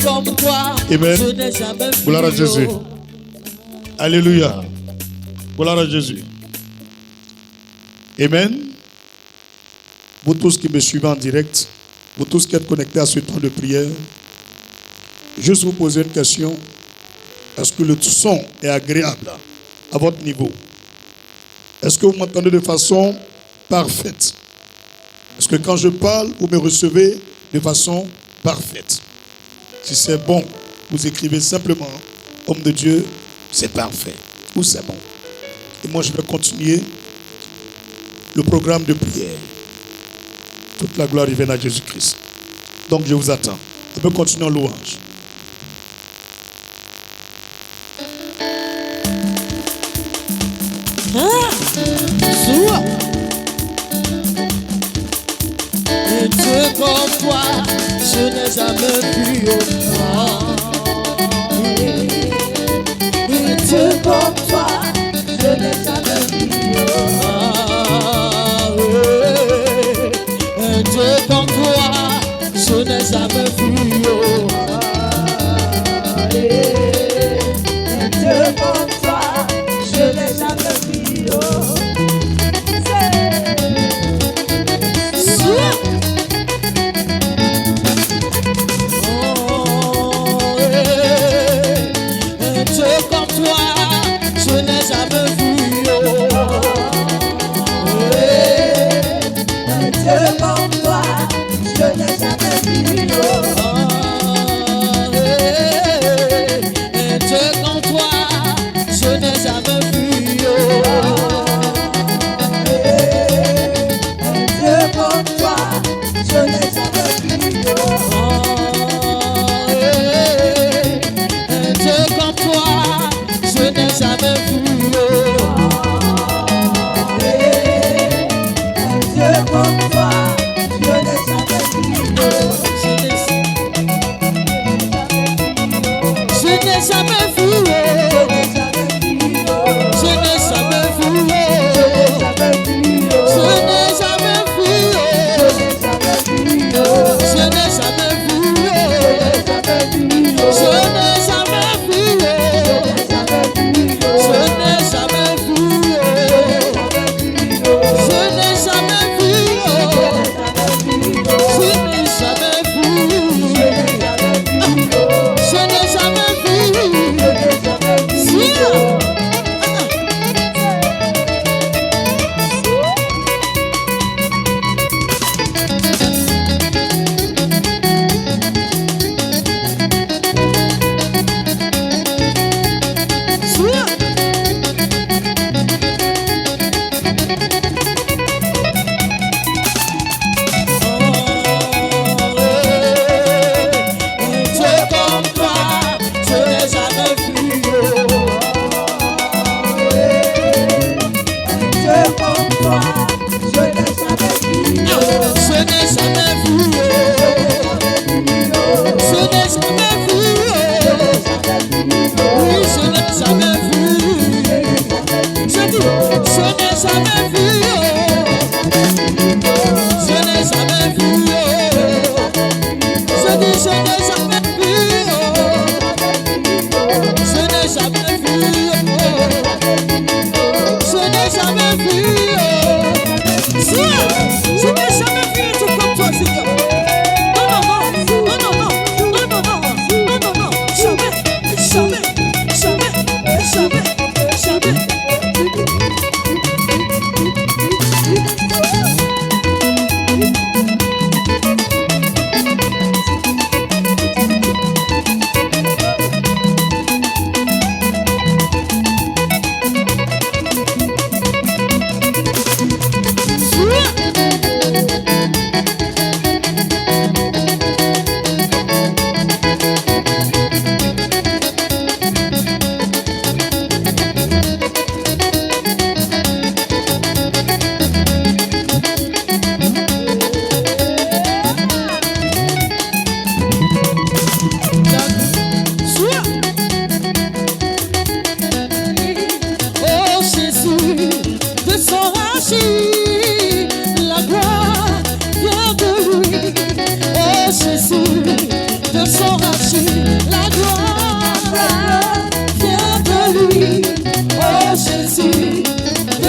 comme toi, Amen. je n'ai jamais vu. Gloire à Jésus. Alléluia. Gloire à Jésus. Amen. Vous tous qui me suivez en direct, vous tous qui êtes connectés à ce temps de prière, juste vous poser une question. Est-ce que le son est agréable à votre niveau? Est-ce que vous m'entendez de façon parfaite? Est-ce que quand je parle, vous me recevez de façon parfaite? Si c'est bon, vous écrivez simplement « Homme de Dieu, c'est parfait » ou « c'est bon ». Et moi, je vais continuer le programme de prière. Toute la gloire revienne à Jésus-Christ. Donc, je vous attends. On peut continuer en louange. Et Dieu comme toi, je n'ai jamais vu autant. Et Dieu comme toi, je n'ai jamais vu autant. Et Dieu comme toi, je n'ai jamais vu autant. Et Dieu comme toi, je n'ai jamais vu autant.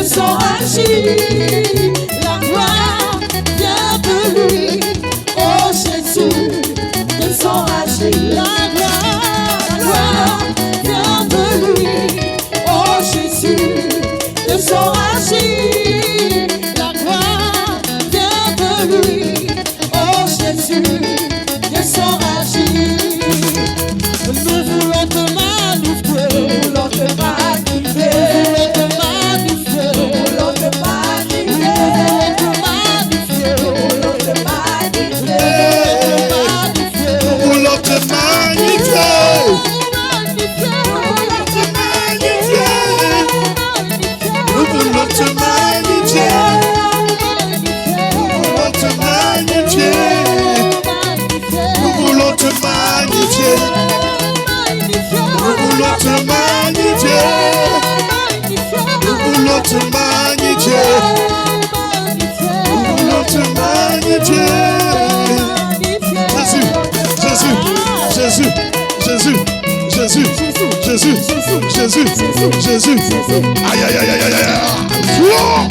son agir. La gloire vient de lui. Oh Jésus, de son agir. La gloire vient de lui. Oh Jésus, de son agir. La gloire vient de lui. Oh Jésus, de son agir. Nous voulons te magnifier. Nous voulons te magnifier. Nous voulons te magnifier. Nous voulons te magnifier. Nous voulons te magnifier. Nous voulons te magnifier. Nous voulons te magnifier. Nous voulons te magnifier. Nous voulons te magnifier. Nous voulons te magnifier. Nous voulons te magnifier. Jésus, Jésus, Jésus, Jésus, Jésus, Jésus, Jésus. Aïe, aïe, aïe, aïe, aïe, aïe. Wow!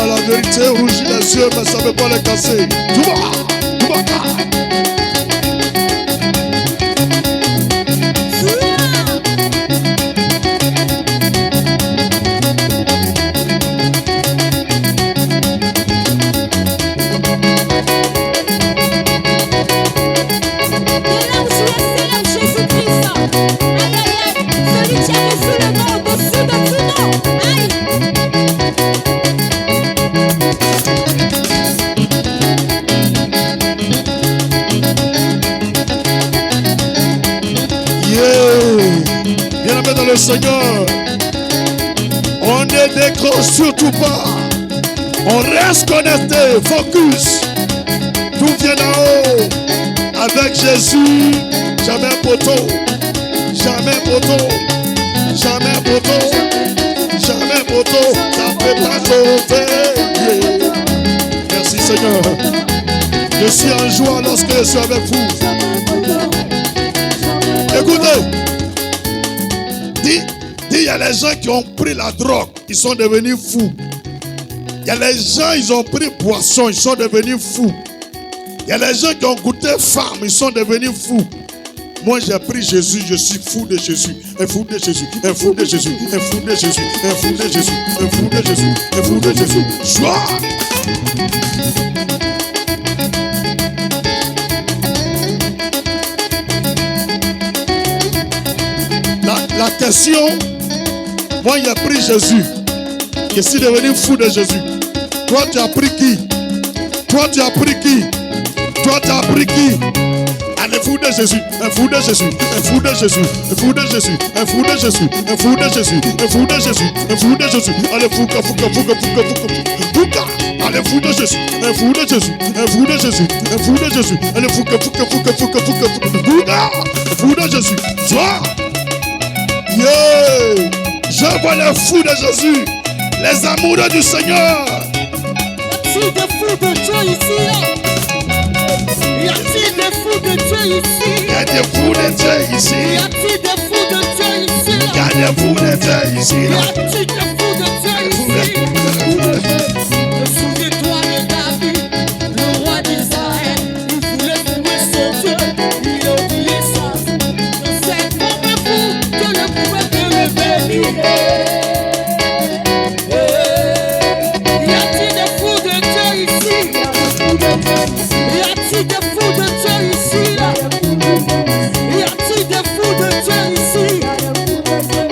La vérité rougit les yeux, mais ça ne veut pas les casser. Tout va. le Seigneur. On ne décroche surtout pas. On reste connecté, focus. Tout vient d'en haut. Avec Jésus, jamais poteau. Jamais poteau. Jamais poteau. Jamais poteau. Ça peut pas sauver. Merci Seigneur. Je suis en joie lorsque je suis avec vous. Écoutez. Dis, il y a les gens qui ont pris la drogue, ils sont devenus fous. Il y a les gens, ils ont pris boisson, ils sont devenus fous. Il y a les gens qui ont goûté femme, ils sont devenus fous. Moi j'ai pris Jésus, je suis fou de Jésus. Un fou de Jésus, un fou de Jésus, un fou de Jésus, un fou de Jésus, un fou de Jésus, un fou de Jésus. Joie! La question, moi j'ai pris Jésus. Je suis devenu fou de Jésus. Toi tu as pris qui? Toi tu as pris qui? Toi tu as pris qui? Allez, fou de Jésus, un fou de Jésus, un fou de Jésus, un fou de Jésus, un fou de Jésus, un fou de Jésus, un fou de Jésus, un fou de Jésus. Allez, fouca, fouca, fouca, fouca, fouca, fouca. Allez, fou de Jésus, un fou de Jésus, un fou de Jésus, un fou de Jésus. Allez, fouca, fouca, fouca, fouca, fouca, fouca, fou de Jésus. Toi. Yeah. Je vois les fous de Jésus, les amoureux du Seigneur. Y a-t-il des fous de Dieu ici? Y a-t-il des fous de Dieu ici? Il y a des fous de Dieu ici. Y a-t-il des fous de Dieu ici? Il y a des fous de Dieu ici. Y a-t-il des fous de Dieu ici? Souviens-toi de David, le roi d'Israël. Il voulait trouver son Dieu, il a oublié ça. C'est comme un fou que ne pouvait que le bénir. Y a-t-il des fous de Dieu ici? Y a-t-il des fous de Dieu ici? Y a-t-il des fous de Dieu ici?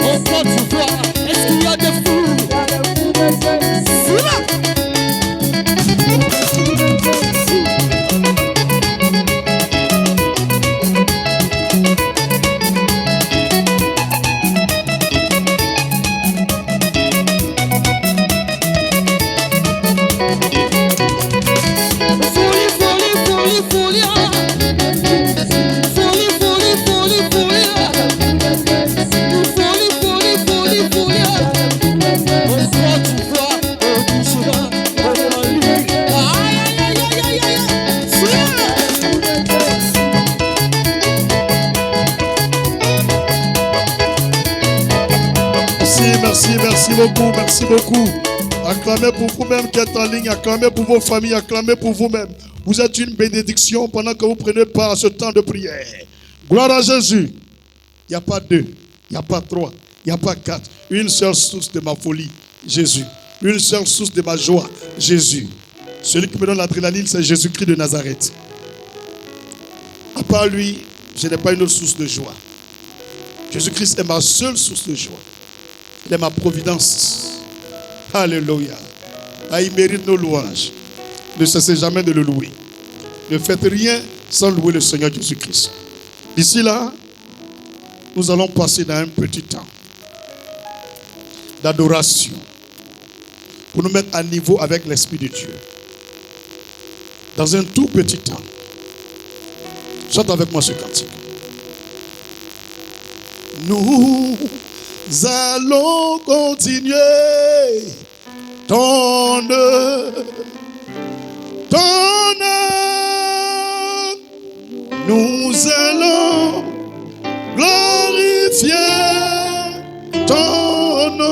En Côte d'Ivoire, est-ce qu'il y a des fous? C'est là. Merci beaucoup. Acclamez pour vous-même qui êtes en ligne, acclamez pour vos familles, acclamez pour vous-même. Vous êtes une bénédiction pendant que vous prenez part à ce temps de prière. Gloire à Jésus. Il n'y a pas deux, il n'y a pas trois, il n'y a pas quatre. Une seule source de ma folie, Jésus. Une seule source de ma joie, Jésus. Celui qui me donne l'adrénaline, c'est Jésus-Christ de Nazareth. À part lui, je n'ai pas une autre source de joie. Jésus-Christ est ma seule source de joie. Il est ma providence. Alléluia. Ah, il mérite nos louanges. Ne cessez jamais de le louer. Ne faites rien sans louer le Seigneur Jésus-Christ. D'ici là, nous allons passer dans un petit temps d'adoration pour nous mettre à niveau avec l'Esprit de Dieu. Dans un tout petit temps. Chante avec moi ce cantique. Nous allons continuer ton œuvre. Nous allons glorifier ton nom.